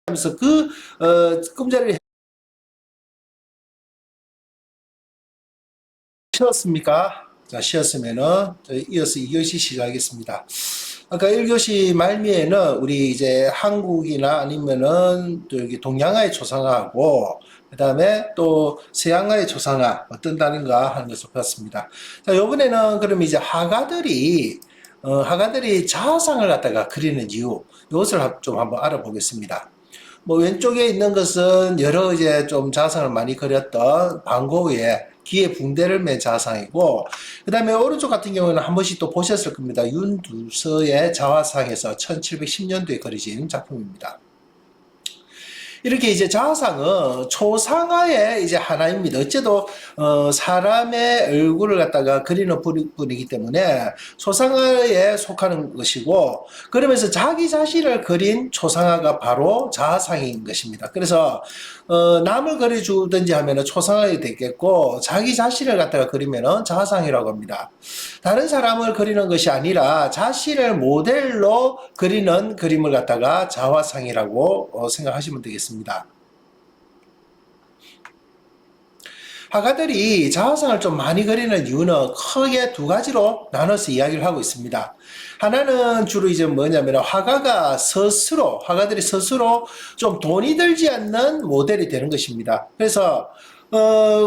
하면서 꿈자리를 쉬었습니까? 자, 쉬었으면은 이어서 2교시 시작하겠습니다. 아까 1교시 말미에는 우리 이제 한국이나 아니면은 또 여기 동양화의 초상화하고 그다음에 또 서양화의 초상화 어떤 다른가 하는 것을 배웠습니다. 자, 이번에는 그럼 이제 화가들이 자화상을 갖다가 그리는 이유 이것을 좀 한번 알아보겠습니다. 뭐 왼쪽에 있는 것은 여러 이제 좀 자상을 많이 그렸던 반 고흐의 귀에 붕대를 맨 자상이고, 그 다음에 오른쪽 같은 경우는 한 번씩 또 보셨을 겁니다. 윤두서의 자화상에서 1710년도에 그려진 작품입니다. 이렇게 이제 자화상은 초상화의 이제 하나입니다. 어째도 사람의 얼굴을 갖다가 그리는 분이기 때문에 초상화에 속하는 것이고, 그러면서 자기 자신을 그린 초상화가 바로 자화상인 것입니다. 그래서 남을 그려주든지 하면은 초상화가 되겠고, 자기 자신을 갖다가 그리면은 자화상이라고 합니다. 다른 사람을 그리는 것이 아니라 자신을 모델로 그리는 그림을 갖다가 자화상이라고 생각하시면 되겠습니다. 화가들이 자화상을 좀 많이 그리는 이유는 크게 두 가지로 나눠서 이야기를 하고 있습니다. 하나는 주로 이제 뭐냐면 화가들이 스스로 좀 돈이 들지 않는 모델이 되는 것입니다. 그래서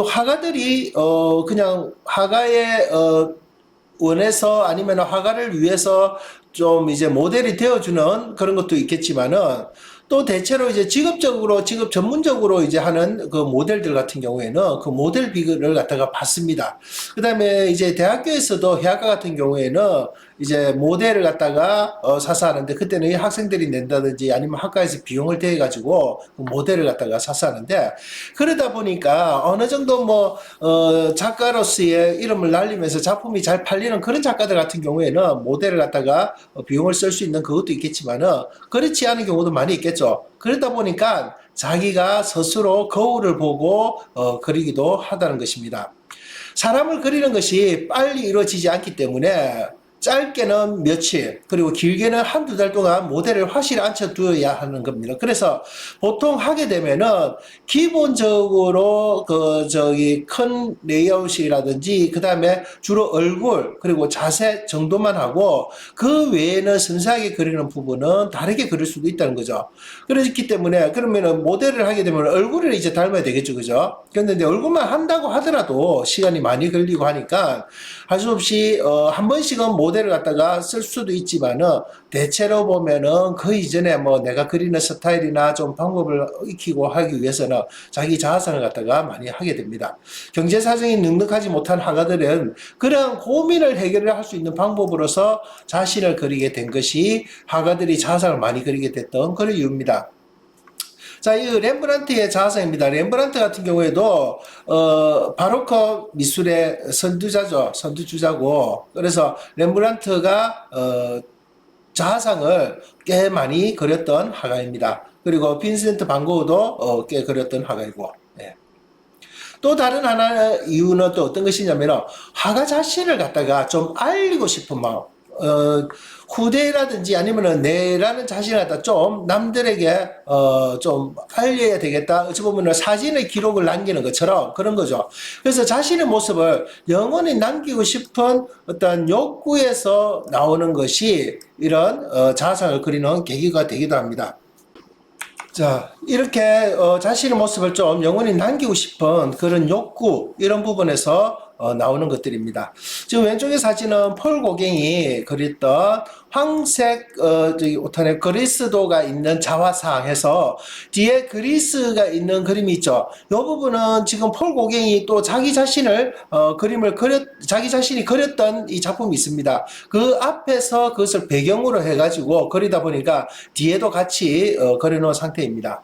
화가들이 그냥 화가의 원해서 아니면 화가를 위해서 좀 이제 모델이 되어주는 그런 것도 있겠지만은 또 대체로 이제 직업 전문적으로 이제 하는 그 모델들 같은 경우에는 그 모델비를 갖다가 받습니다. 그 다음에 이제 대학교에서도 해학과 같은 경우에는 이제 모델을 갖다가 사서 하는데, 그때는 학생들이 낸다든지 아니면 학과에서 비용을 대가지고 그 모델을 갖다가 사서 하는데, 그러다 보니까 어느 정도 작가로서의 이름을 날리면서 작품이 잘 팔리는 그런 작가들 같은 경우에는 모델을 갖다가 비용을 쓸 수 있는 그것도 있겠지만은 그렇지 않은 경우도 많이 있겠죠. 그러다 보니까 자기가 스스로 거울을 보고 그리기도 하다는 것입니다. 사람을 그리는 것이 빨리 이루어지지 않기 때문에 짧게는 며칠, 그리고 길게는 한두 달 동안 모델을 확실히 앉혀두어야 하는 겁니다. 그래서 보통 하게 되면은 기본적으로 큰 레이아웃이라든지 그 다음에 주로 얼굴 그리고 자세 정도만 하고, 그 외에는 섬세하게 그리는 부분은 다르게 그릴 수도 있다는 거죠. 그렇기 때문에 그러면은 모델을 하게 되면 얼굴을 이제 닮아야 되겠죠, 그죠? 그런데 얼굴만 한다고 하더라도 시간이 많이 걸리고 하니까 할 수 없이 한 번씩은 모델을 갖다가 쓸 수도 있지만은, 대체로 보면은 그 이전에 내가 그리는 스타일이나 좀 방법을 익히고 하기 위해서는 자기 자아상을 갖다가 많이 하게 됩니다. 경제 사정이 넉넉하지 못한 화가들은 그런 고민을 해결을 할 수 있는 방법으로서 자신을 그리게 된 것이 화가들이 자아상을 많이 그리게 됐던 그런 이유입니다. 자, 이 렘브란트의 자화상입니다. 렘브란트 같은 경우에도 바로크 미술의 선두주자고. 그래서 렘브란트가 자화상을 꽤 많이 그렸던 화가입니다. 그리고 빈센트 반 고흐도 꽤 그렸던 화가이고. 예. 또 다른 하나의 이유는 또 어떤 것이냐면, 화가 자신을 갖다가 좀 알리고 싶은 마음. 후대라든지 아니면은 내라는 자신을 갖다 좀 남들에게 좀 알려야 되겠다. 어찌 보면은 사진의 기록을 남기는 것처럼 그런 거죠. 그래서 자신의 모습을 영원히 남기고 싶은 어떤 욕구에서 나오는 것이 이런 자상을 그리는 계기가 되기도 합니다. 자, 이렇게 자신의 모습을 좀 영원히 남기고 싶은 그런 욕구, 이런 부분에서 나오는 것들입니다. 지금 왼쪽의 사진은 폴 고갱이 그렸던 황색 오탄에 그리스도가 있는 자화상 해서 뒤에 그리스가 있는 그림이 있죠. 이 부분은 지금 폴 고갱이 또 자기 자신을 자기 자신이 그렸던 이 작품이 있습니다. 그 앞에서 그것을 배경으로 해가지고 그리다 보니까 뒤에도 같이 그려놓은 상태입니다.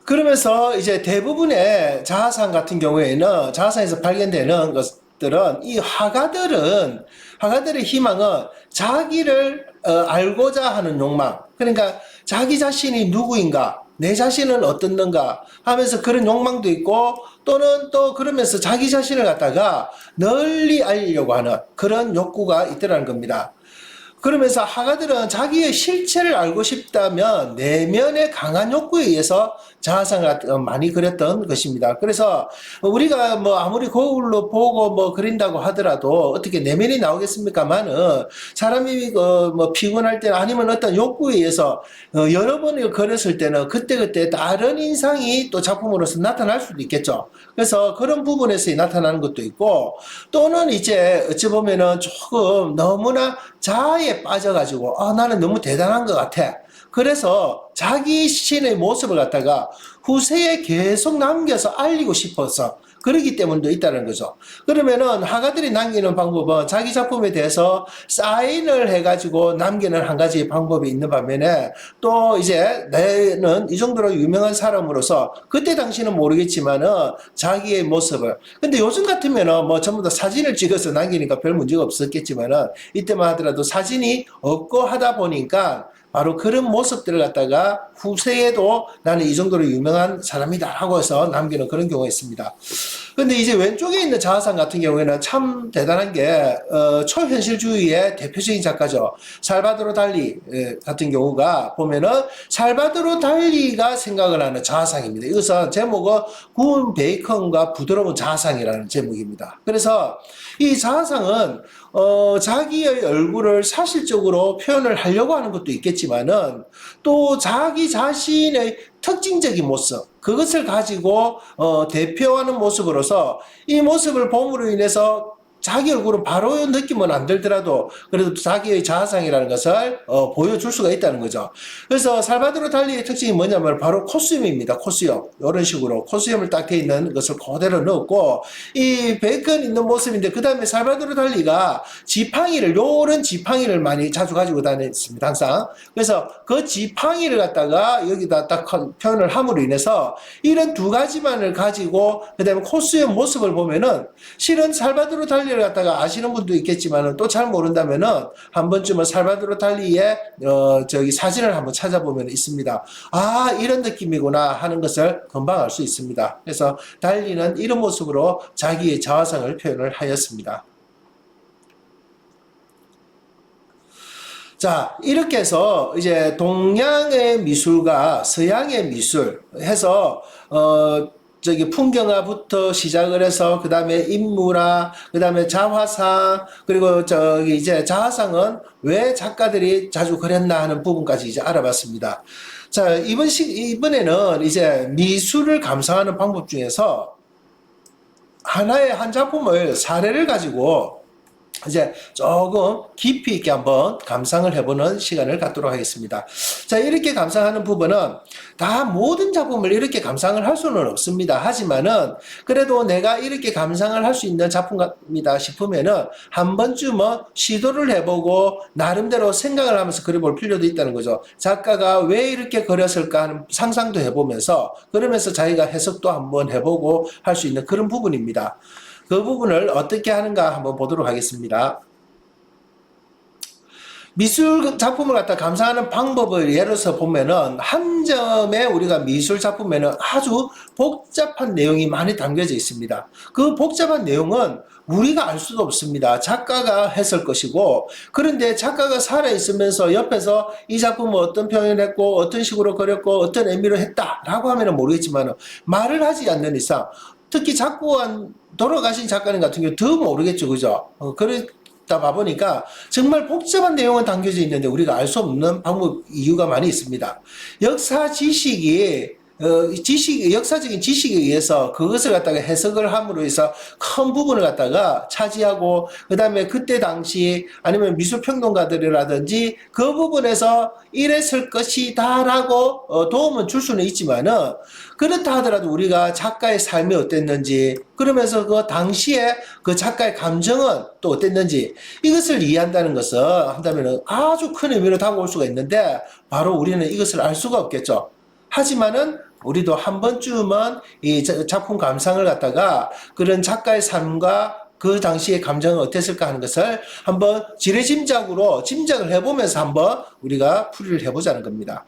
그러면서 이제 대부분의 자화상 같은 경우에는, 자화상에서 발견되는 것들은, 이 화가들의 희망은 자기를 알고자 하는 욕망, 그러니까 자기 자신이 누구인가, 내 자신은 어떻는가 하면서 그런 욕망도 있고, 또는 또 그러면서 자기 자신을 갖다가 널리 알리려고 하는 그런 욕구가 있더라는 겁니다. 그러면서 하가들은 자기의 실체를 알고 싶다면 내면의 강한 욕구에 의해서 자아상을 많이 그렸던 것입니다. 그래서 우리가 뭐 아무리 거울로 보고 뭐 그린다고 하더라도 어떻게 내면이 나오겠습니까만은 사람이 뭐 피곤할 때나 아니면 어떤 욕구에 의해서 여러 번을 그렸을 때는 그때그때 다른 인상이 또 작품으로서 나타날 수도 있겠죠. 그래서 그런 부분에서 나타나는 것도 있고, 또는 이제 어찌 보면은 조금 너무나 자아에 빠져가지고 나는 너무 대단한 것 같아. 그래서 자기 신의 모습을 갖다가 후세에 계속 남겨서 알리고 싶어서 그러기 때문도 있다는 거죠. 그러면은 화가들이 남기는 방법은 자기 작품에 대해서 사인을 해가지고 남기는 한 가지 방법이 있는 반면에, 또 이제 나는 이 정도로 유명한 사람으로서 그때 당시는 모르겠지만은 자기의 모습을, 근데 요즘 같으면은 뭐 전부 다 사진을 찍어서 남기니까 별 문제가 없었겠지만은 이때만 하더라도 사진이 없고 하다 보니까 바로 그런 모습들을 갖다가 후세에도 나는 이 정도로 유명한 사람이다 하고 해서 남기는 그런 경우가 있습니다. 근데 이제 왼쪽에 있는 자아상 같은 경우에는 참 대단한 게 초현실주의의 대표적인 작가죠. 살바도르 달리 같은 경우가 보면은 살바도르 달리가 생각을 하는 자아상입니다. 이것은 제목은 구운 베이컨과 부드러운 자아상이라는 제목입니다. 그래서 이 자아상은 자기의 얼굴을 사실적으로 표현을 하려고 하는 것도 있겠지만은 또 자기 자신의 특징적인 모습, 그것을 가지고 대표하는 모습으로서 이 모습을 봄으로 인해서 자기 얼굴은 바로 느낌은 안 들더라도 그래도 자기의 자아상이라는 것을 보여줄 수가 있다는 거죠. 그래서 살바도르 달리의 특징이 뭐냐면 바로 코스염입니다. 코스염. 이런 식으로 코스염을 딱 돼 있는 것을 그대로 넣었고, 이 베이컨 있는 모습인데 그 다음에 살바도르 달리가 지팡이를, 요런 지팡이를 많이 자주 가지고 다녔습니다. 항상. 그래서 그 지팡이를 갖다가 여기다 딱 표현을 함으로 인해서 이런 두 가지만을 가지고 그 다음에 코스염 모습을 보면은 실은 살바도르 달리 를 갖다가 아시는 분도 있겠지만 또 잘 모른다면은 한 번쯤은 살바도르 달리의 저기 사진을 한번 찾아보면 있습니다. 아, 이런 느낌이구나 하는 것을 금방 알 수 있습니다. 그래서 달리는 이런 모습으로 자기의 자아상을 표현을 하였습니다. 자, 이렇게 해서 이제 동양의 미술과 서양의 미술 해서 저기 풍경화부터 시작을 해서 그 다음에 인물화, 그 다음에 자화상, 그리고 저기 이제 자화상은 왜 작가들이 자주 그렸나 하는 부분까지 이제 알아봤습니다. 자, 이번에는 이제 미술을 감상하는 방법 중에서 하나의 한 작품을 사례를 가지고 이제 조금 깊이 있게 한번 감상을 해보는 시간을 갖도록 하겠습니다. 자, 이렇게 감상하는 부분은 다 모든 작품을 이렇게 감상을 할 수는 없습니다. 하지만은 그래도 내가 이렇게 감상을 할 수 있는 작품이다 싶으면은 한 번쯤은 시도를 해보고 나름대로 생각을 하면서 그려볼 필요도 있다는 거죠. 작가가 왜 이렇게 그렸을까 하는 상상도 해보면서, 그러면서 자기가 해석도 한번 해보고 할 수 있는 그런 부분입니다. 그 부분을 어떻게 하는가 한번 보도록 하겠습니다. 미술 작품을 갖다 감상하는 방법을 예로서 보면은 한 점에 우리가 미술 작품에는 아주 복잡한 내용이 많이 담겨져 있습니다. 그 복잡한 내용은 우리가 알 수도 없습니다. 작가가 했을 것이고, 그런데 작가가 살아있으면서 옆에서 이 작품은 어떤 표현을 했고 어떤 식으로 그렸고 어떤 의미로 했다라고 하면 모르겠지만 말을 하지 않는 이상, 특히 돌아가신 작가님 같은 경우 더 모르겠죠. 그죠? 그러다 봐보니까 정말 복잡한 내용은 담겨져 있는데 우리가 알 수 없는 이유가 많이 있습니다. 역사 지식이 역사적인 지식에 의해서 그것을 갖다가 해석을 함으로 해서 큰 부분을 갖다가 차지하고, 그 다음에 그때 당시 아니면 미술평론가들이라든지 그 부분에서 이랬을 것이다라고 도움은 줄 수는 있지만은, 그렇다 하더라도 우리가 작가의 삶이 어땠는지, 그러면서 그 당시에 그 작가의 감정은 또 어땠는지, 이것을 이해한다는 것은 한다면 아주 큰 의미로 다가올 수가 있는데 바로 우리는 이것을 알 수가 없겠죠. 하지만은 우리도 한 번쯤은 이 작품 감상을 갖다가 그런 작가의 삶과 그 당시의 감정은 어땠을까 하는 것을 한번 지레짐작으로 짐작을 해보면서 한번 우리가 풀이를 해보자는 겁니다.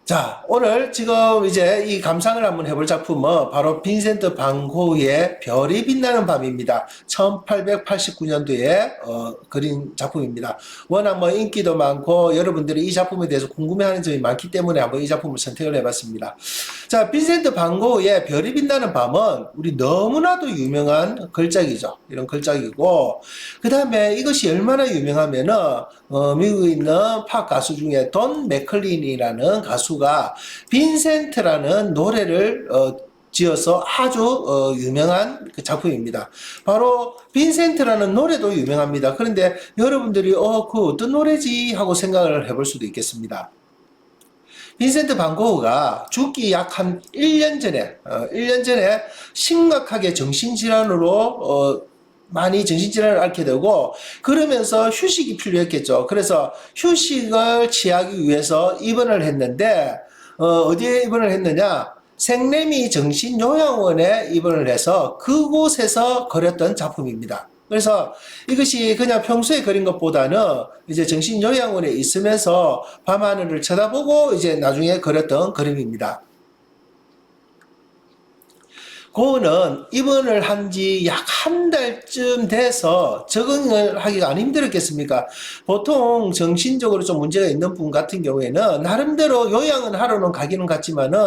자, 오늘 지금 이제 이 감상을 한번 해볼 작품은 바로 빈센트 반 고흐의 별이 빛나는 밤입니다. 1889년도에 그린 작품입니다. 워낙 뭐 인기도 많고 여러분들이 이 작품에 대해서 궁금해하는 점이 많기 때문에 한번 이 작품을 선택을 해봤습니다. 자, 빈센트 반 고흐의 별이 빛나는 밤은 우리 너무나도 유명한 걸작이죠. 이런 걸작이고, 그 다음에 이것이 얼마나 유명하면은 미국에 있는 팝 가수 중에 돈 맥클린이라는 가수가 빈센트라는 노래를 지어서 아주 유명한 그 작품입니다. 바로 빈센트라는 노래도 유명합니다. 그런데 여러분들이 그 어떤 노래지 하고 생각을 해볼 수도 있겠습니다. 빈센트 반 고흐가 죽기 약 한 1년 전에 1년 전에 심각하게 정신질환으로 많이 정신질환을 앓게 되고, 그러면서 휴식이 필요했겠죠. 그래서 휴식을 취하기 위해서 입원을 했는데, 어디에 입원을 했느냐? 생래미 정신요양원에 입원을 해서 그곳에서 그렸던 작품입니다. 그래서 이것이 그냥 평소에 그린 것보다는 이제 정신요양원에 있으면서 밤하늘을 쳐다보고 이제 나중에 그렸던 그림입니다. 고흐는 입원을 한 지 약 한 달쯤 돼서 적응을 하기가 안 힘들었겠습니까? 보통 정신적으로 좀 문제가 있는 분 같은 경우에는 나름대로 요양은 하러는 가기는 갔지만은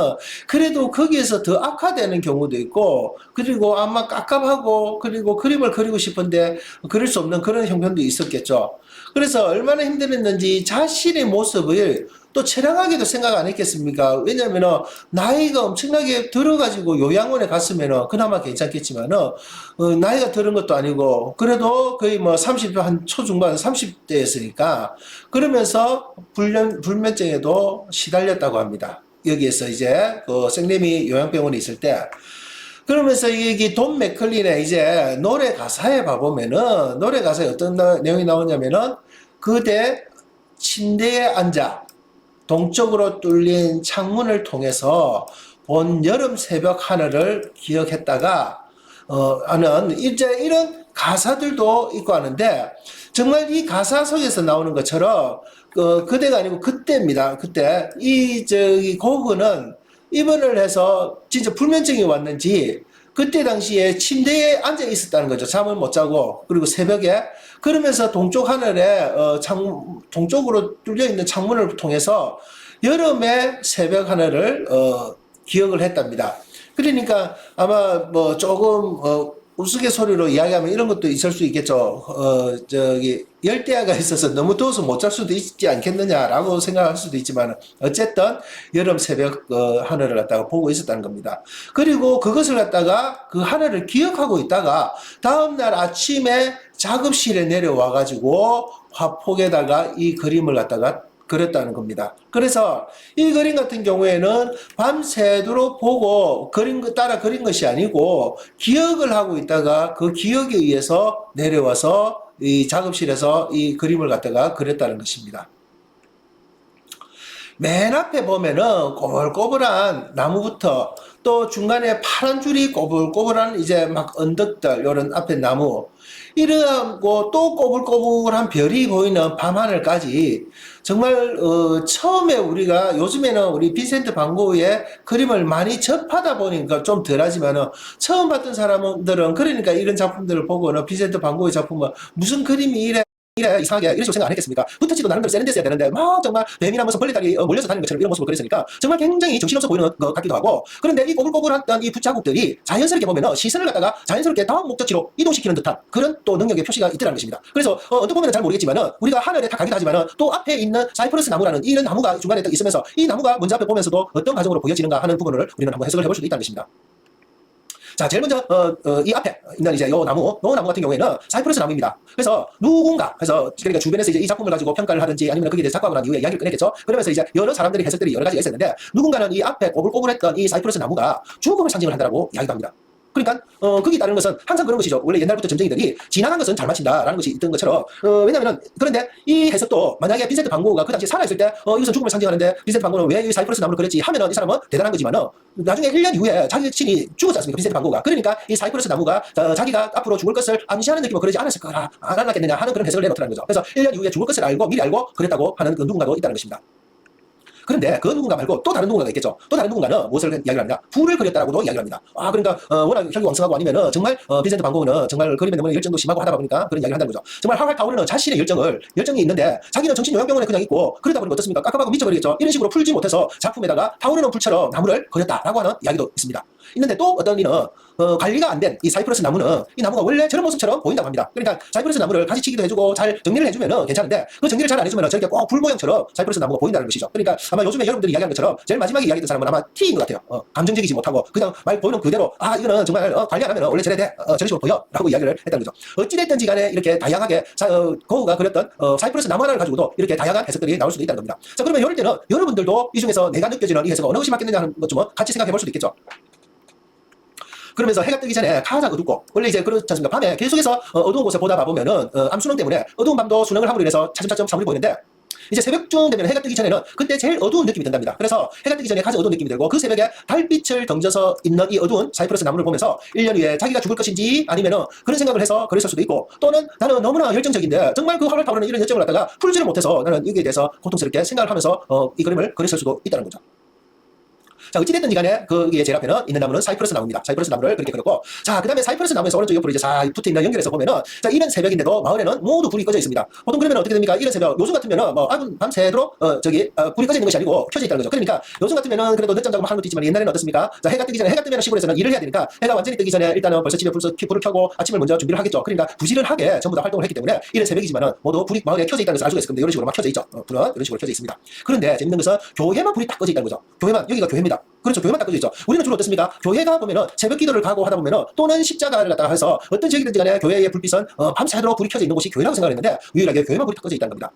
그래도 거기에서 더 악화되는 경우도 있고, 그리고 아마 깝깝하고, 그리고 그림을 그리고 싶은데 그릴 수 없는 그런 형편도 있었겠죠. 그래서 얼마나 힘들었는지 자신의 모습을 또 처량하게도 생각 안 했겠습니까? 왜냐면은 나이가 엄청나게 들어가지고 요양원에 갔으면은 그나마 괜찮겠지만은 나이가 들은 것도 아니고 그래도 거의 뭐 30, 한 초중반 30대였으니까 그러면서 불면증에도 시달렸다고 합니다. 여기에서 이제 그 생래미 요양병원에 있을 때. 그러면서 여기 돈 맥클린의 이제 노래 가사에 봐보면은 노래 가사에 어떤 내용이 나오냐면은 그대 침대에 앉아 동쪽으로 뚫린 창문을 통해서 본 여름 새벽 하늘을 기억했다가 하는 이제 이런 가사들도 있고 하는데, 정말 이 가사 속에서 나오는 것처럼 그대가 아니고 그때입니다. 그때 이 저기 고흐는 입원을 해서 진짜 불면증이 왔는지 그때 당시에 침대에 앉아 있었다는 거죠. 잠을 못 자고. 그리고 새벽에 그러면서 동쪽 하늘에 동쪽으로 뚫려 있는 창문을 통해서 여름의 새벽 하늘을 기억을 했답니다. 그러니까 아마 뭐 조금 우스갯소리로 이야기하면 이런 것도 있을 수 있겠죠. 저기 열대야가 있어서 너무 더워서 못 잘 수도 있지 않겠느냐라고 생각할 수도 있지만, 어쨌든 여름 새벽 하늘을 갖다가 보고 있었다는 겁니다. 그리고 그것을 갖다가 그 하늘을 기억하고 있다가 다음날 아침에 작업실에 내려와 가지고 화폭에다가 이 그림을 갖다가 그렸다는 겁니다. 그래서 이 그림 같은 경우에는 밤새도록 보고 따라 그린 것이 아니고 기억을 하고 있다가 그 기억에 의해서 내려와서 이 작업실에서 이 그림을 갖다가 그렸다는 것입니다. 맨 앞에 보면은 꼬불꼬불한 나무부터 또 중간에 파란 줄이 꼬불꼬불한 이제 막 언덕들, 이런 앞에 나무, 이러고 또 꼬불꼬불한 별이 보이는 밤하늘까지, 정말 처음에 우리가 요즘에는 우리 빈센트 반 고흐의 그림을 많이 접하다 보니까 좀 덜하지만은 처음 봤던 사람들은 그러니까 이런 작품들을 보고는 빈센트 반 고흐의 작품은 무슨 그림이 이래 이상하게 이런 식으로 생각 안 했겠습니까? 붙어치도 나름대로 세련됐어야 되는데 막 정말 뱀이나 무슨 벌레들이 몰려서 다니는 것처럼 이런 모습을 그렸으니까 정말 굉장히 정신없어 보이는 것 같기도 하고, 그런데 이 꼬불꼬불했던 이 붓자국들이 자연스럽게 보면은 시선을 갖다가 자연스럽게 다음 목적지로 이동시키는 듯한 그런 또 능력의 표시가 있더라는 것입니다. 그래서 어떻게 보면은 잘 모르겠지만은 우리가 하늘에 다 가기도 하지만은 또 앞에 있는 사이프러스 나무라는 이런 나무가 중간에 딱 있으면서 이 나무가 먼저 앞에 보면서도 어떤 과정으로 보여지는가 하는 부분을 우리는 한번 해석을 해볼 수도 있다는 것입니다. 자, 제일 먼저 이 앞에 있는 이제 요 나무 같은 경우에는 사이프러스 나무입니다. 그래서 누군가, 그래서 그러니까 주변에서 이제 이 작품을 가지고 평가를 하든지 아니면 거기에 대해서 작가하고 난 이후에 이야기를 꺼냈겠죠. 그러면서 이제 여러 사람들이 해석들이 여러 가지가 있었는데, 누군가는 이 앞에 꼬불꼬불했던 이 사이프러스 나무가 죽음을 상징을 한다라고 이야기도 합니다. 그러니까 거기 따르는 것은 항상 그런 것이죠. 원래 옛날부터 점쟁이들이 지나간 것은 잘 맞힌다라는 것이 있던 것처럼, 왜냐면은 그런데 이 해석도 만약에 빈센트 반 고흐가 그 당시에 살아있을 때 이것은 죽음을 상징하는데 빈센트 반 고흐는 왜 이 사이프러스 나무를 그렸지 하면은 이 사람은 대단한 거지만은 나중에 1년 이후에 자기 친히 죽었지 않습니까? 빈센트 반 고흐가. 그러니까 이 사이프러스 나무가 자기가 앞으로 죽을 것을 암시하는 느낌으로 그러지 않았을 거라, 안 않았겠느냐 하는 그런 해석을 내놓더라는 거죠. 그래서 1년 이후에 죽을 것을 알고 미리 알고 그랬다고 하는 그 누군가도 있다는 것입니다. 그런데 그 누군가 말고 또 다른 누군가가 있겠죠. 또 다른 누군가는 무엇을 이야기를 하느냐? 불을 그렸다라고도 이야기를 합니다. 그러니까 워낙 혈기왕성하고 아니면은 정말 빈센트 반 고흐는 정말 그림에 너무 열정도 심하고 하다 보니까 그런 이야기를 한다는 거죠. 정말 활활 타오르는 자신의 열정이 있는데 자기는 정신요양병원에 그냥 있고 그러다 보니까 어떻습니까? 깝깝하고 미쳐버리겠죠. 이런 식으로 풀지 못해서 작품에다가 타오르는 불처럼 나무를 그렸다라고 하는 이야기도 있습니다. 있는데 또 어떤 이는 관리가 안 된 이 사이프러스 나무는 이 나무가 원래 저런 모습처럼 보인다고 합니다. 그러니까 사이프러스 나무를 가지치기도 해주고 잘 정리를 해주면 괜찮은데 그 정리를 잘 안 해주면 저렇게 꼭 불 모양처럼 사이프러스 나무가 보인다는 것이죠. 그러니까 아마 요즘에 여러분들이 이야기하는 것처럼 제일 마지막에 이야기했던 사람은 아마 T인 것 같아요. 감정적이지 못하고 그냥 말 보이는 그대로 이거는 정말 관리 안 하면 원래 저래 돼 저런 식으로 보여 라고 이야기를 했다는 거죠. 어찌됐든지 간에 이렇게 다양하게 고흐가 그렸던 사이프러스 나무 하나를 가지고도 이렇게 다양한 해석들이 나올 수도 있다는 겁니다. 자, 그러면 이럴 때는 여러분들도 이 중에서 내가 느껴지는 이 해석이 어느 것이 맞겠느냐 하는 것 좀 같이 생각해 볼 수도 있겠죠. 그러면서 해가 뜨기 전에 가장 어둡고 원래 이제 그렇지 않습니까? 밤에 계속해서 어두운 곳에 보다 봐보면은 암수능 때문에 어두운 밤도 수능을 함으로 인해서 차츰차츰 사물이 보이는데 이제 새벽쯤 되면 해가 뜨기 전에는 그때 제일 어두운 느낌이 든답니다. 그래서 해가 뜨기 전에 가장 어두운 느낌이 들고 그 새벽에 달빛을 던져서 있는 이 어두운 사이프러스 나무를 보면서 1년 후에 자기가 죽을 것인지 아니면은 그런 생각을 해서 그랬을 수도 있고 또는 나는 너무나 열정적인데 정말 그 활활 타오르는 이런 열정을 갖다가 풀지를 못해서 나는 여기에 대해서 고통스럽게 생각을 하면서 이 그림을 그렸을 수도 있다는 거죠. 자, 어찌됐든지 간에 거기에 제일 앞에는 있는 나무는 사이프러스 나무입니다. 사이프러스 나무를 그렇게 그렸고, 자, 그 다음에 사이프러스 나무에서 오른쪽 옆으로 이제 붙어 있는 연결해서 보면은, 자, 이런 새벽인데도 마을에는 모두 불이 꺼져 있습니다. 보통 그러면 어떻게 됩니까? 이런 새벽, 요즘 같으면은 뭐, 밤새도록, 불이 꺼져 있는 것이 아니고 켜져 있다는 거죠. 그러니까 요즘 같으면은 그래도 늦잠 자고 하는 것도 있지만 옛날에는 어떻습니까? 자, 해가 뜨기 전에, 해가 뜨면 시골에서는 일을 해야 되니까 해가 완전히 뜨기 전에 일단은 벌써 집에 불을 켜고 아침을 먼저 준비를 하겠죠. 그러니까 부지런하게 전부 다 활동을 했기 때문에 이런 새벽이지만은 모두 불이 마을에 켜져 있다는 것을 알 수가 있을 건데 이런 식으로 막 켜져 있죠. 불은 이런 식으로 켜져 있습니다. 그런데 재밌는 것은 교회만 불이 딱 꺼져 있다는 거죠. 교회만, 여기가 교회입니다. 그렇죠. 교회만 딱 꺼져 있죠. 우리는 주로 어떻습니까? 교회가 보면은 새벽 기도를 가고 하다 보면은 또는 십자가를 갖다가 해서 어떤 지역이든지 간에 교회의 불빛은 밤새도록 불이 켜져 있는 곳이 교회라고 생각을 했는데 유일하게 교회만 불이 꺼져 있다는 겁니다.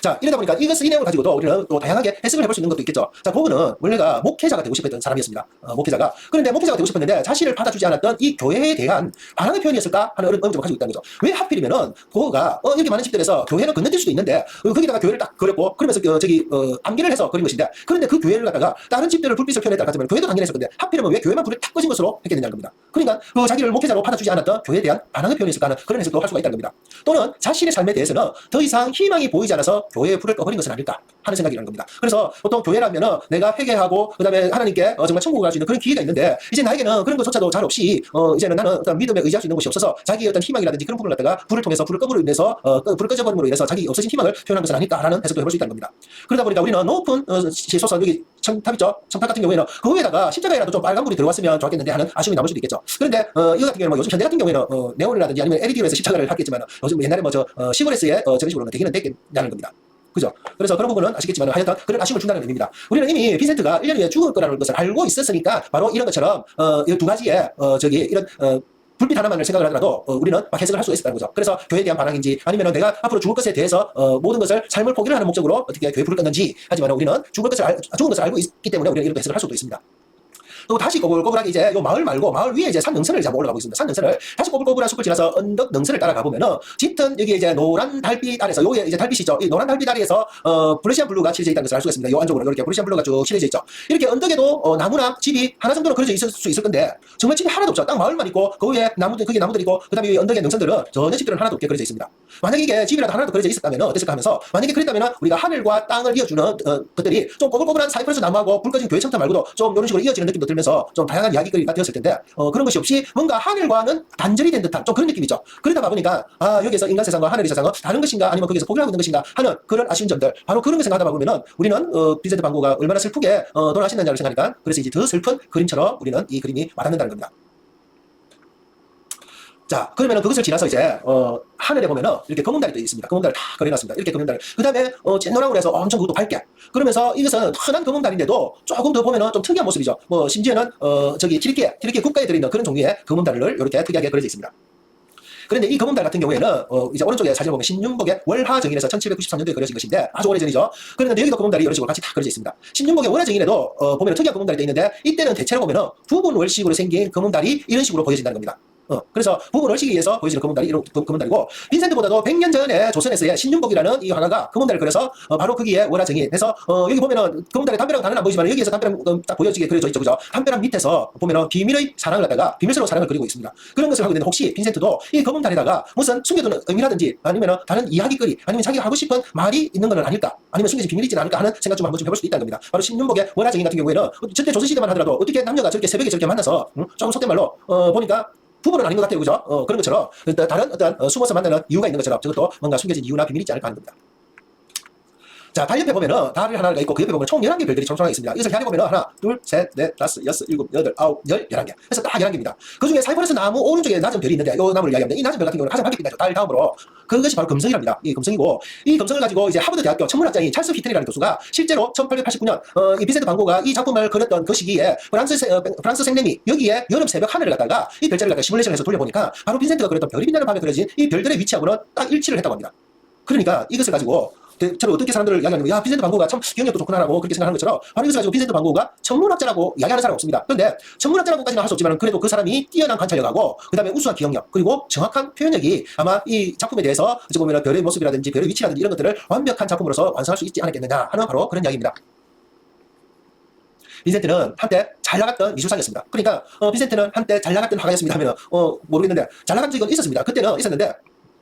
자, 이러다 보니까 이 내용을 가지고도 우리는 또 다양하게 해석을 해볼 수 있는 것도 있겠죠. 자, 고흐는 원래가 목회자가 되고 싶었던 사람이었습니다. 목회자가. 그런데 목회자가 되고 싶었는데 자신을 받아주지 않았던 이 교회에 대한 반항의 표현이었을까 하는 의문점을 가지고 있다는 거죠. 왜 하필이면은 고흐가 이렇게 많은 집들에서 교회는 건너뛸 수도 있는데 거기다가 교회를 딱 그렸고 그러면서 암기를 해서 그린 것인데 그런데 그 교회를 갖다가 다른 집들을 불빛을 표현했다 하지만 교회도 당연히 했을 건데 하필이면 왜 교회만 불이 탁 꺼진 것으로 했게 되냐는 겁니다. 그러니까 자기를 목회자로 받아주지 않았던 교회에 대한 반항의 표현이었을까 하는 그런 해석도 할 수가 있다는 겁니다. 또는 자신의 삶에 대해서는 더 이상 희망이 보이지 않아서 교회에 불을 꺼버린 것은 아닐까 하는 생각이라는 겁니다. 그래서 보통 교회라면은 내가 회개하고 그다음에 하나님께 정말 천국을 갈 수 있는 그런 기회가 있는데 이제 나에게는 그런 것조차도 잘 없이 이제는 나는 어떤 믿음에 의지할 수 있는 것이 없어서 자기의 어떤 희망이라든지 그런 부분을 갖다가 불을 통해서 불을 꺼버림으로 인해서 불을 꺼져버림으로 인해서 자기 없어진 희망을 표현한 것은 아닐까라는 해석도 해볼 수 있다는 겁니다. 그러다 보니까 우리는 높은 시소선 여기 첨탑 있죠? 첨탑 같은 경우에는 그 위에다가 십자가에라도 좀 빨간 불이 들어왔으면 좋았겠는데 하는 아쉬움이 남을 수도 있겠죠. 그런데 이거 같은 경우는 요즘 현대 같은 경우에는 네온이라든지 아니면 LED로 해서 십자가를 하겠지만 요즘 옛날에 시골에서의 저런 식으로는 되기는 됐겠냐는 겁니다. 그죠? 그래서 그런 부분은 아시겠지만 하여튼 그런 아쉬움을 준다는 의미입니다. 우리는 이미 빈센트가 1년 후에 죽을 거라는 것을 알고 있었으니까 바로 이런 것처럼 이 두 가지의 이런 불빛 하나만을 생각을 하더라도 우리는 막 해석을 할 수가 있었다는 거죠. 그래서 교회에 대한 반항인지 아니면 내가 앞으로 죽을 것에 대해서 모든 것을 삶을 포기를 하는 목적으로 어떻게 교회 불을 껐는지 하지만 우리는 죽은 것을 알고 있기 때문에 우리는 이렇게 해석을 할 수도 있습니다. 또 다시 꼬불꼬불하게 이제 요 마을 말고 마을 위에 이제 산 능선을 잡아 올라가고 있습니다. 산 능선을 다시 꼬불꼬불한 숲을 지나서 언덕 능선을 따라가 보면은 짙은 여기 이제 노란 달빛 아래서 요게 이제 달빛이죠. 이 노란 달빛 아래에서 브러시안 블루가 칠해져 있다는 것을 알 수가 있습니다. 요 안쪽으로 이렇게 브러시안 블루가 쭉 칠해져 있죠. 이렇게 언덕에도 나무나 집이 하나 정도는 그려져 있을 수 있을 건데 정말 집이 하나도 없죠. 딱 마을만 있고 그 위에 그게 나무들 있고 그다음에 이 언덕의 능선들은 전혀 집들은 하나도 없게 그려져 있습니다. 만약에 이게 집이라도 하나도 그려져 있었다면 어땠을까 하면서 만약에 그랬다면 우리가 하늘과 땅을 이어주는 것들이 좀 꼬불꼬불한 사이프러스 나무하고 불 꺼진 교회 첨탑 말고도 좀 이런 식으로 이어지는 느낌도 들면서 좀 다양한 이야기거리가 되었을 텐데 그런 것이 없이 뭔가 하늘과는 단절이 된 듯한 좀 그런 느낌이죠. 그러다 보니까 여기서 인간 세상과 하늘의 세상은 다른 것인가 아니면 거기서 포기하고 있는 것인가 하는 그런 아쉬운 점들 바로 그런 걸 생각하다 보면은 우리는 빈센트 반 고흐가 얼마나 슬프게 돌아가셨느냐를 생각하니까 그래서 이제 더 슬픈 그림처럼 우리는 이 그림이 와닿는다는 겁니다. 자, 그러면은 그것을 지나서 이제, 하늘에 보면은 이렇게 검은달이 있습니다. 검은달을 다 그려놨습니다. 이렇게 검은달. 그 다음에, 찐노랑으로 해서 엄청 그것도 밝게. 그러면서 이것은 흔한 검은달인데도 조금 더 보면은 좀 특이한 모습이죠. 심지어는, 튀르키예 국가에 들어있는 그런 종류의 검은달을 이렇게 특이하게 그려져 있습니다. 그런데 이 검은달 같은 경우에는 이제 오른쪽에 사진을 보면 신윤복의 월화정인에서 1793년도에 그려진 것인데 아주 오래전이죠. 그런데 여기도 검은달이 이런 식으로 같이 다 그려져 있습니다. 신윤복의 월화정인에도 보면 특이한 검은달이 되어 있는데 이때는 대체로 보면은 부분 월식으로 생긴 검은달이 이런 식으로 보여진다는 겁니다. 그래서 부부를 시기 위해서 보여지는 금은달이 이런 금은달이고 빈센트보다도 100년 전에 조선에서의 신윤복이라는 이 화가가 금은달을 그려서 바로 거기에 월화정인 해서 여기 보면은 금은달에 담벼락 단은 안 보이지만 여기에서 담벼락 딱 보여지게 그려져 있죠, 그죠? 담벼락 밑에서 보면은 비밀의 사랑을 갖다가 비밀스러운 사랑을 그리고 있습니다. 그런 것을 하고 있는데 혹시 빈센트도 이 금은달에다가 무슨 숨겨두는 의미라든지 아니면은 다른 이야기거리 아니면 자기가 하고 싶은 말이 있는 건 아닐까? 아니면 숨겨진 비밀이 있지는 않을까 하는 생각 좀 한번 좀 해볼 수도 있다는 겁니다. 바로 신윤복의 월화정인 같은 경우에는 절대 조선시대만 하더라도 어떻게 남녀가 저렇게 새벽에 저렇게 만나서 조금 속된 말로 보니까 부부는 아닌 것 같아요, 그죠? 그런 것처럼 다른 어떤 숨어서 만나는 이유가 있는 것처럼 저것도 뭔가 숨겨진 이유나 비밀이 있지 않을까 하는 겁니다. 자, 달 옆에 보면은 달이 하나가 있고 그 옆에 보면 총 11개 별들이 촘촘하게 있습니다. 이것을 헤아려 보면은 하나, 둘, 셋, 넷, 다섯, 여섯, 일곱, 여덟, 아홉, 열, 11개. 그래서 딱 11개입니다. 그 중에 사이퍼러스 나무 오른쪽에 낮은 별이 있는데 이 나무를 이야기합니다. 이 낮은 별 같은 경우는 가장 밝게 빛나죠. 달 다음으로. 그것이 바로 금성이랍니다. 이 금성이고 이 금성을 가지고 이제 하버드 대학교 천문학자인 찰스 히튼이라는 교수가 실제로 1889년 이 빈센트 반 고가 이 작품을 그렸던 그 시기에 프랑스 생명이 여기에 여름 새벽 하늘을 갖다가 이 별자리를 갖다가 시뮬레이션을 해서 돌려보니까 바로 빈센트가 그렸던 별이 빛나는 밤에 그려진 이 별들의 위치하고는 딱 일치를 했다고 합니다. 그러니까 이것을 가지고 대체로 어떻게 사람들을 이야기하는 야 빈센트 반 고가 참 경력도 좋구나라고 그렇게 생각하는 것처럼 바로 이것을 가지고 빈센트 반 고가 천문학자라고 이야기하는 사람은 없습니다. 그런데 천문학자라고까지는 할 수 없지만 그래도 그 사람이 뛰어난 관찰력하고 그 다음에 우수한 기억력 그리고 정확한 표현력이 아마 이 작품에 대해서 어찌 보면 별의 모습이라든지 별의 위치라든지 이런 것들을 완벽한 작품으로서 완성할 수 있지 않았겠느냐 하는 바로 그런 이야기입니다. 빈센트는 한때 잘 나갔던 미술상이었습니다. 그러니까 빈센트는 한때 잘 나갔던 화가였습니다 하면 모르겠는데 잘 나간 적은 있었습니다. 그때는 있었는데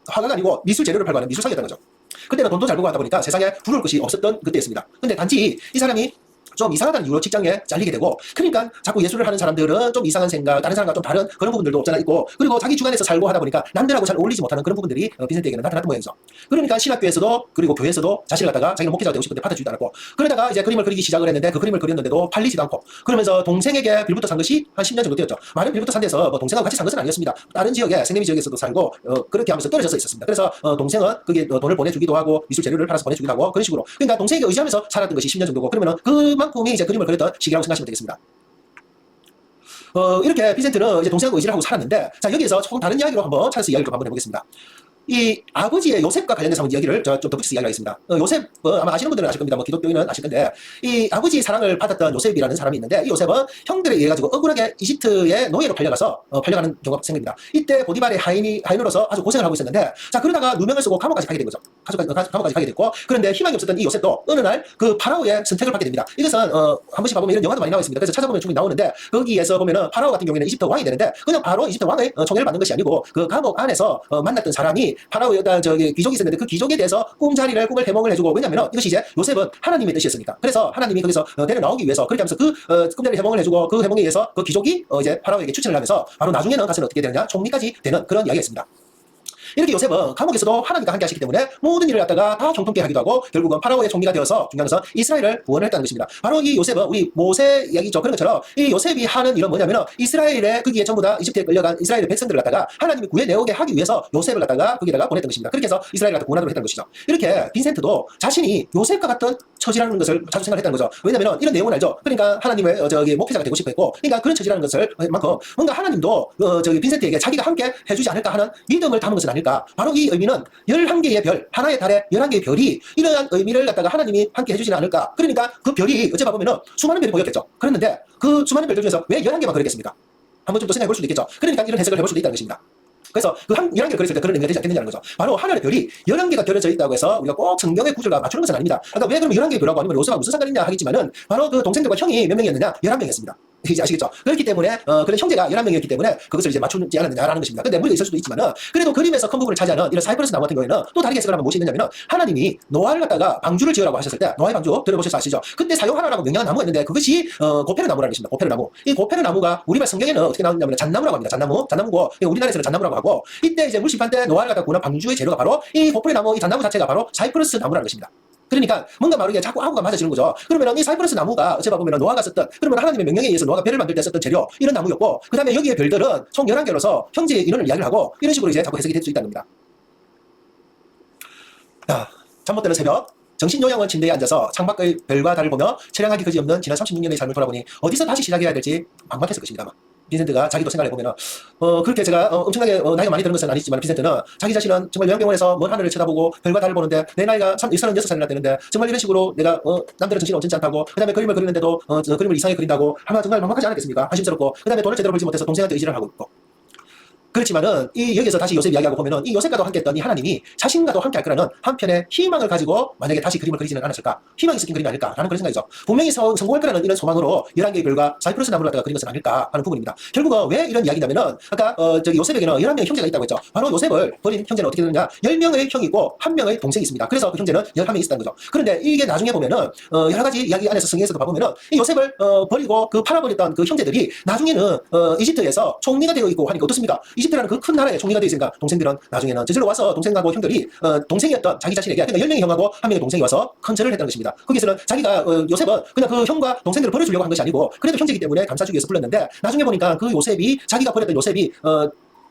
화가가 아니고 미술 재료를 팔고 하는 미술상이었다는 거죠. 그때는 돈도 잘 벌고 하다 보니까 세상에 부러울 것이 없었던 그때였습니다. 근데 단지 이 사람이 좀 이상하다는 이유로 직장에 잘리게 되고 그러니까 자꾸 예술을 하는 사람들은 좀 이상한 생각 다른 사람과 좀 다른 그런 부분들도 없잖아 있고 그리고 자기 주관에서 살고 하다 보니까 남들하고 잘 어울리지 못하는 그런 부분들이 빈센트에게는 나타났던 모양이죠. 그러니까 신학교에서도 그리고 교회에서도 자신을 갖다가 자기는 목회자가 되고 싶은데 받아주지도 않았고 그러다가 이제 그림을 그리기 시작을 했는데 그 그림을 그렸는데도 팔리지도 않고 그러면서 동생에게 빌부터 산 것이 한 10년 정도 되었죠. 많은 빌부터 산 데서 뭐 동생하고 같이 산 것은 아니었습니다. 다른 지역에 생내미 지역에서도 살고 그렇게 하면서 떨어져서 있었습니다. 그래서 동생은 그게 돈을 보내주기도 하고 미술 재료를 팔아서 보내주기도 하고 그런 식으로 그러니까 동생에게 의지하면서 살았던 것이 10년 정도고 그러면은 그만큼이 이제 그림을 그렸던 시기라고 생각하시면 되겠습니다. 이렇게 빈센트는 이제 동생하고 의지를 하고 살았는데, 자, 여기에서 조금 다른 이야기로 한번 찰스 이야기를 좀 한번 해보겠습니다. 이 아버지의 요셉과 관련해서 한번 이야기를 좀 덧붙여서 이야기하겠습니다. 요셉, 아마 아시는 분들은 아실 겁니다. 뭐 기독교인은 아실 건데, 이 아버지의 사랑을 받았던 요셉이라는 사람이 있는데, 이 요셉은 형들에 의해 가지고 억울하게 이집트의 노예로 팔려가서 팔려가는 경우가 생깁니다. 이때 보디발의 하인으로서 아주 고생을 하고 있었는데, 자, 그러다가 누명을 쓰고 감옥까지 가게 된 거죠. 감옥까지 가게 됐고, 그런데 희망이 없었던 이 요셉도 어느 날 그 파라오의 선택을 받게 됩니다. 이것은 한 번씩 봐보면 이런 영화도 많이 나와 있습니다. 그래서 찾아보면 충분히 나오는데, 거기에서 보면은 파라오 같은 경우에는 이집트 왕이 되는데, 그냥 바로 이집트 왕의 총애를 받는 것이 아니고, 그 감옥 안에서 만났던 사람이 파라오의 귀족이 있었는데 그 귀족에 대해서 꿈을 대몽을 해주고 왜냐면 이것이 이제 요셉은 하나님의 뜻이었으니까 그래서 하나님이 거기서 데려 나오기 위해서 그렇게 하면서 그 꿈자리 해몽을 해주고 그 해몽에 의해서 그 귀족이 이제 파라오에게 추천을 하면서 바로 나중에는 가서는 어떻게 되느냐 총리까지 되는 그런 이야기였습니다. 이렇게 요셉은 감옥에서도 하나님과 함께 하시기 때문에 모든 일을 갖다가 다 정통케 하기도 하고 결국은 파라오의 총리가 되어서 중요한 것은 이스라엘을 구원을 했다는 것입니다. 바로 이 요셉은 우리 모세 이야기죠. 그런 것처럼 이 요셉이 하는 일은 뭐냐면 이스라엘의 거기에 전부 다 이집트에 끌려간 이스라엘의 백성들을 갖다가 하나님이 구해내오게 하기 위해서 요셉을 갖다가 거기다가 보냈던 것입니다. 그렇게 해서 이스라엘을 갖다 구원하도록 했다는 것이죠. 이렇게 빈센트도 자신이 요셉과 같은 처지라는 것을 자주 생각했다는 거죠. 왜냐면 이런 내용은 알죠. 그러니까 하나님의 목회자가 되고 싶어 했고 그러니까 그런 처지라는 것을 만큼 뭔가 하나님도 빈센트에게 자기가 함께 해주지 않을까 하는 믿음을 담은 것은 아닐까. 바로 이 의미는 11개의 별, 하나의 달에 11개의 별이 이러한 의미를 갖다가 하나님이 함께 해주지는 않을까. 그러니까 그 별이 어째 봐보면은 수많은 별이 보였겠죠. 그랬는데 그 수많은 별들 중에서 왜 11개만 그러겠습니까? 한번 좀 더 생각해 볼 수도 있겠죠. 그러니까 이런 해석을 해볼 수도 있다는 것입니다. 그래서 그 11개를 그렸을 때 그런 의미가 되지 않겠느냐는 거죠. 바로 하늘의 별이 11개가 겨뤄져 있다고 해서 우리가 꼭 성경의 구절과 맞추는 것은 아닙니다. 그러니까 왜 그러면 11개의 별하고 아니면 요셉하고 무슨 상관이 있냐 하겠지만은 바로 그 동생들과 형이 몇 명이었느냐? 11명이었습니다. 이제 아시겠죠? 그렇기 때문에 그런 형제가 11명이었기 때문에 그것을 이제 맞추지 않았느냐라는 것입니다. 근데 무리가 있을 수도 있지만은 그래도 그림에서 큰 부분을 차지하는 이런 사이퍼러스 나무 같은 경우에는 또 다르게 해석을 하면 무엇이 있느냐면은 하나님이 노아를 갖다가 방주를 지으라고 하셨을 때 노아의 방주 들어보셔서 아시죠? 그때 사용하라고 명령한 나무가 있는데 그것이 고페르 나무라는 것입니다. 고페르 나무. 이 고페르 나무가 우리말 성경에는 어떻게 나오냐면 잣나무라고 합니다. 잣나무고 우리나라에서는 잣나무라고 하고 이때 이제 물심판 때 노아를 갖다 구는 방주의 재료가 바로 이 고페르 나무 이 잣나무 자체가 바로 사이퍼러스 나무라는 것입니다. 그러니까 뭔가 모르게 자꾸 아구가 맞아지는 거죠. 그러면 이 사이퍼러스 나무가 어찌 보면 노아가 썼던 그러면 하나님의 명령에 의해서 노아가 별을 만들 때 썼던 재료 이런 나무였고 그 다음에 여기에 별들은 총 11개로서 형제의 인원을 이야기를 하고 이런 식으로 이제 자꾸 해석이 될 수 있다는 겁니다. 잠 못 드는 새벽 정신요양원 침대에 앉아서 창밖의 별과 달을 보며 체량하기 그지없는 지난 36년의 삶을 돌아보니 어디서 다시 시작해야 될지 막막했을 것입니다. 아마. 빈센트가 자기도 생각을 해보면 그렇게 제가 엄청나게 나이가 많이 드는 것은 아니지만 빈센트는 자기 자신은 정말 요양병원에서 먼 하늘을 쳐다보고 별과 달을 보는데 내 나이가 36살이나 되는데 정말 이런 식으로 내가 남들은 정신이 온전치 않다고 그 다음에 그림을 그리는데도 그림을 이상하게 그린다고 아마 정말 막막하지 않았겠습니까? 한심스럽고 그 다음에 돈을 제대로 벌지 못해서 동생한테 의지를 하고 있고 그렇지만은 이 여기서 다시 요셉 이야기하고 보면은 이 요셉과도 함께했던 이 하나님이 자신과도 함께할 거라는 한편의 희망을 가지고 만약에 다시 그림을 그리지는 않았을까? 희망이 섞인 그림이 아닐까라는 그런 생각이죠. 분명히 성공할 거라는 이런 소망으로 11개의 별과 사이프러스 나무를 갖다가 그린 것은 아닐까 하는 부분입니다. 결국은 왜 이런 이야기냐면은 아까 저기 요셉에게는 11명의 형제가 있다고 했죠. 바로 요셉을 버린 형제는 어떻게 되느냐? 10명의 형이고 1명의 동생이 있습니다. 그래서 그 형제는 11명이 있었다는 거죠. 그런데 이게 나중에 보면은 여러 가지 이야기 안에서 성경에서도 봐보면은 이 요셉을 버리고 그 팔아버렸던 그 형제들이 나중에는 이집트에서 총리가 되어 있고 하니까 어떻습니까? 이집트라는 그 큰 나라에 총리가 되어 있으니까 동생들은 나중에는 저절로 와서 동생하고 형들이 동생이었던 자기 자신에게 그러니까 10명의 형하고 1명의 동생이 와서 큰 절을 했다는 것입니다. 거기서는 자기가 요셉은 그냥 그 형과 동생들을 버려주려고 한 것이 아니고 그래도 형제이기 때문에 감싸주기 위해서 불렀는데 나중에 보니까 그 요셉이 자기가 버렸던 요셉이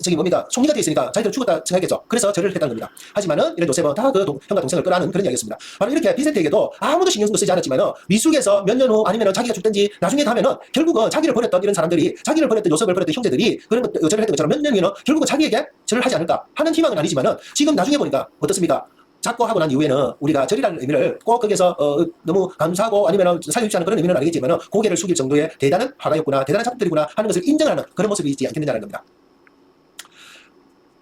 저기 뭡니까? 총리가 되어 있으니까 자기들 죽었다 생각했겠죠. 그래서 절을 했다는 겁니다. 하지만은 이런 요셉은 다 그 형과 동생을 끌어안은 그런 이야기였습니다. 바로 이렇게 빈센트에게도 아무도 신경 쓰지 않았지만은 미숙에서 몇 년 후 아니면은 자기가 죽든지 나중에 가면은 결국은 자기를 버렸던 이런 사람들이 자기를 버렸던 요셉을 버렸던 형제들이 그런 절을 했던 것처럼 몇 년 후에는 결국은 자기에게 절을 하지 않을까 하는 희망은 아니지만은 지금 나중에 보니까 어떻습니까? 잡고 하고 난 이후에는 우리가 절이라는 의미를 꼭 거기서 너무 감사하고 아니면 살려주지 않은 그런 의미는 아니겠지만 고개를 숙일 정도의 대단한 화가였구나 대단한 작품들이구나 하는 것을 인정하는 그런 모습이 있지 않겠느냐는 겁니다.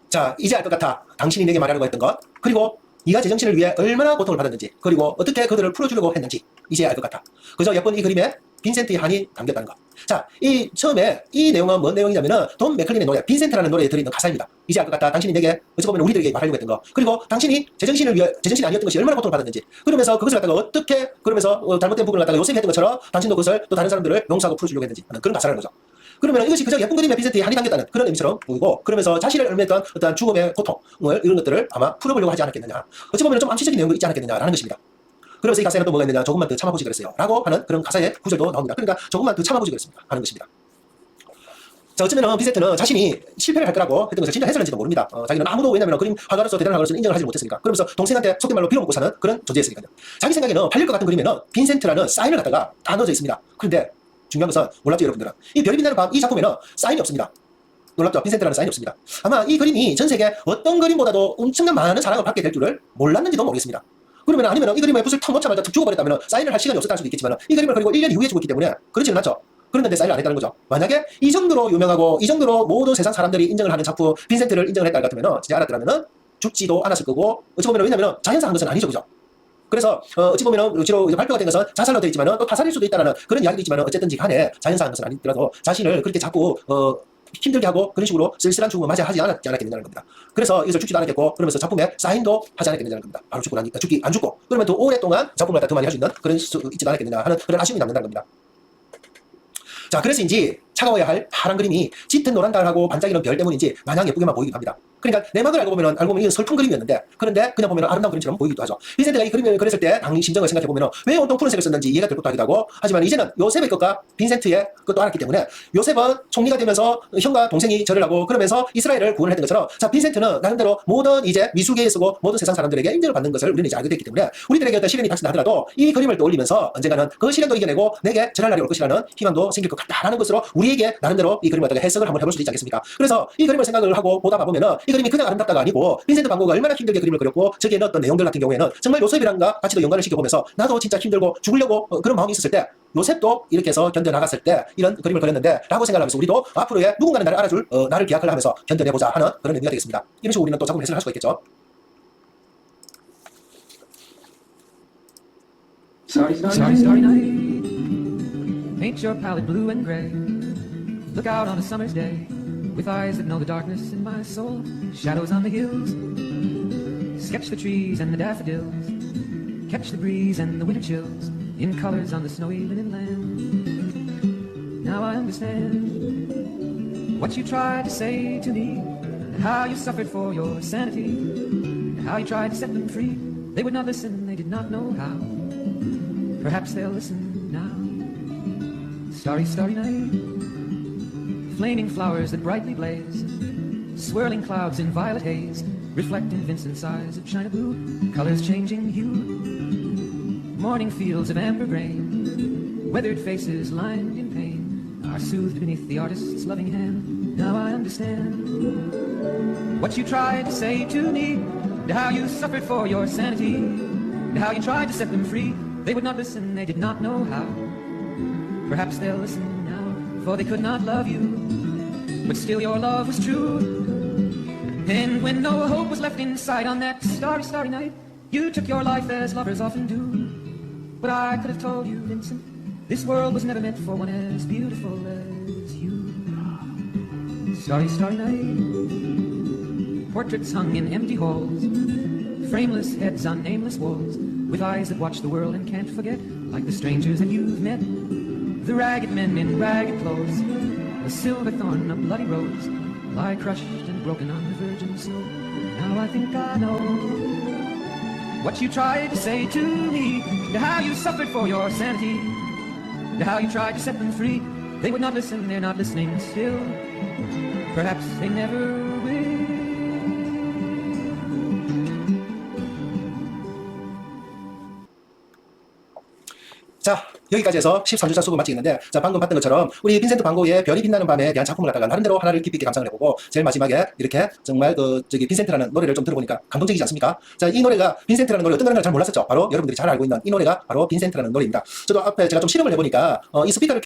자, 이제 알 것 같아. 당신이 내게 말하려고 했던 것. 그리고 네가 제정신을 위해 얼마나 고통을 받았는지. 그리고 어떻게 그들을 풀어주려고 했는지. 이제 알 것 같아. 그저 예쁜 이 그림에 빈센트의 한이 담겼다는 것. 자, 이 처음에 이 내용은 뭔 내용이냐면은 돈 맥클린의 노래, 빈센트라는 노래에 들어있는 가사입니다. 이제 알 것 같다. 당신이 내게 어찌 보면 우리들에게 말하려고 했던 거. 그리고 당신이 제정신을 위해 제정신이 아니었던 것이 얼마나 고통을 받았는지. 그러면서 그것을 갖다가 어떻게 그러면서 잘못된 부분을 갖다가 요셉이 했던 것처럼 당신도 그것을 또 다른 사람들을 용서하고 풀어주려고 했는지 하는 그런 가사라는 거죠. 그러면 이것이 그저 예쁜 그림에 빈센트의 한이 담겼다는 그런 의미처럼 보이고 그러면서 자신을 얽매였던 어떤 죽음의 고통을 이런 것들을 아마 풀어보려고 하지 않았겠느냐. 어찌 보면 좀 암시적인 내용도 있지 않았겠느냐라는 것입니다. 그러면서 이 가사에는 또 뭐가 있느냐. 조금만 더 참아보지 그랬어요. 라고 하는 그런 가사의 구절도 나옵니다. 그러니까 조금만 더 참아보지 그랬습니다. 하는 것입니다. 자, 어쩌면은 빈센트는 자신이 실패를 할 거라고 했던 것을 진짜 해설한지도 모릅니다. 자기는 아무도 왜냐면 그림 화가로서 대단한 화가로서는 인정을 하지 못했으니까. 그러면서 동생한테 속된 말로 빌어먹고 사는 그런 존재였으니까요. 자기 생각에는 팔릴 것 같은 그림에는 빈센트라는 사인을 갖다가 다 넣어져 있습니다. 그런데 중요한 것은 몰랐죠 여러분들은. 이 별이 빛나는 밤 이 작품에는 사인이 없습니다. 놀랍죠? 빈센트라는 사인이 없습니다. 아마 이 그림이 전 세계 어떤 그림보다도 엄청난 많은 사랑을 받게 될 줄을 몰랐는지도 모르겠습니다. 그러면 아니면 이 그림에 붓을 탁 놓자마자 죽어버렸다면 사인을 할 시간이 없었다 할 수도 있겠지만 이 그림을 그리고 1년 이후에 죽었기 때문에 그렇지는 않죠. 그런데 사인을 안 했다는 거죠. 만약에 이 정도로 유명하고 이 정도로 모든 세상 사람들이 인정을 하는 작품 빈센트를 인정을 했다 같으면 진짜 알았더라면 죽지도 않았을 거고 어찌 보면 왜냐면 자연사 한 것은 아니죠. 그죠? 그래서 어찌 보면 주로 발표가 된 것은 자살로 되어 있지만 또 타살일 수도 있다는 그런 이야기도 있지만 어쨌든지 간에 자연사 한 것은 아니더라도 자신을 그렇게 자꾸 힘들게 하고 그런 식으로 쓸쓸한 죽음을 맞이하지 않았겠느냐는 겁니다. 그래서 이것을 죽지도 않았겠고 그러면서 작품에 사인도 하지 않았겠느냐는 겁니다. 바로 죽고 나니까 죽기 안 죽고 그러면 더 오랫동안 작품을 갖다 더 많이 할 수 있는 그런 수 있지도 않았겠느냐 하는 그런 아쉬움이 남는다는 겁니다. 자, 그래서인지 차가워야 할 파란 그림이 짙은 노란 달하고 반짝이는 별 때문인지 마냥 예쁘게만 보이기도 합니다. 그러니까 내막을 알고 보면 이건 슬픈 그림이었는데 그런데 그냥 보면 아름다운 그림처럼 보이기도 하죠. 빈센트가 이 그림을 그렸을 때 당시 심정을 생각해 보면 왜 온통 푸른색을 썼는지 이해가 될 것도 하기도 하고 하지만 이제는 요셉의 것과 빈센트의 것도 알았기 때문에 요셉은 총리가 되면서 형과 동생이 절을 하고 그러면서 이스라엘을 구원을 했던 것처럼 자 빈센트는 나름대로 모든 이제 미숙에 쓰고 모든 세상 사람들에게 인정을 받는 것을 우리는 이제 알게 됐기 때문에 우리들에게 어떤 시련이 닥친다 하더라도 이 그림을 떠올리면서 언젠가는 그 시련도 이겨내고 내게 절할 날이 올 것이라는 희망도 생길 것 같다라는 것으로 우리에게 나름대로 이 그림을 갖다가 해석을 한번 해볼 수도 있지 않겠습니까? 그래서 이 그림을 생각을 하고 보다 보면은 이 그림이 그냥 아름답다가 아니고 빈센트 반 고흐가 얼마나 힘들게 그림을 그렸고 저기에 넣었던 내용들 같은 경우에는 정말 요셉이랑과 같이도 연관을 시켜보면서 나도 진짜 힘들고 죽으려고 그런 마음이 있었을 때 요셉도 이렇게 해서 견뎌나갔을 때 이런 그림을 그렸는데 라고 생각하면서 우리도 앞으로의 누군가는 나를 알아줄 나를 기약을 하면서 견뎌내보자 하는 그런 의미가 되겠습니다. 이런 식으로 우리는 또 작품 해석을 할 수가 있겠죠. Starry night, paint your palette blue and gray. Look out on a summer's day, with eyes that know the darkness in my soul. Shadows on the hills, sketch the trees and the daffodils. Catch the breeze and the winter chills, in colors on the snowy linen land. Now I understand what you tried to say to me, and how you suffered for your sanity, and how you tried to set them free. They would not listen, they did not know how. Perhaps they'll listen now. Starry, starry night, flaming flowers that brightly blaze, swirling clouds in violet haze, reflect in Vincent's eyes of china blue, colors changing hue. Morning fields of amber grain, weathered faces lined in pain, are soothed beneath the artist's loving hand. Now I understand what you tried to say to me, and how you suffered for your sanity, and how you tried to set them free. They would not listen, they did not know how. Perhaps they'll listen now, for they could not love you, but still your love was true. And when no hope was left in sight on that starry, starry night, you took your life as lovers often do. But I could have told you, Vincent, this world was never meant for one as beautiful as you. Starry, starry night, portraits hung in empty halls, frameless heads on nameless walls, with eyes that watch the world and can't forget, like the strangers that you've met, the ragged men in ragged clothes, a silver thorn, a bloody rose, lie crushed and broken on the virgin snow. Now I think I know what you tried to say to me, and how you suffered for your sanity, and how you tried to set them free. They would not listen, they're not listening still. Perhaps they never will. 자, 여기까지 해서 13주차 수급 마치겠는데, 자, 방금 봤던 것처럼 우리 빈센트 반 고흐의 별이 빛나는 밤에 대한 작품을 갖다가 나름대로 하나를 깊이 있게 감상을 해보고, 제일 마지막에 이렇게 정말 빈센트라는 노래를 좀 들어보니까 감동적이지 않습니까? 자, 이 노래가 빈센트라는 노래 어떤 노래인지 잘 몰랐었죠. 바로 여러분들이 잘 알고 있는 이 노래가 바로 빈센트라는 노래입니다. 저도 앞에 제가 좀 실험을 해보니까 이 스피커를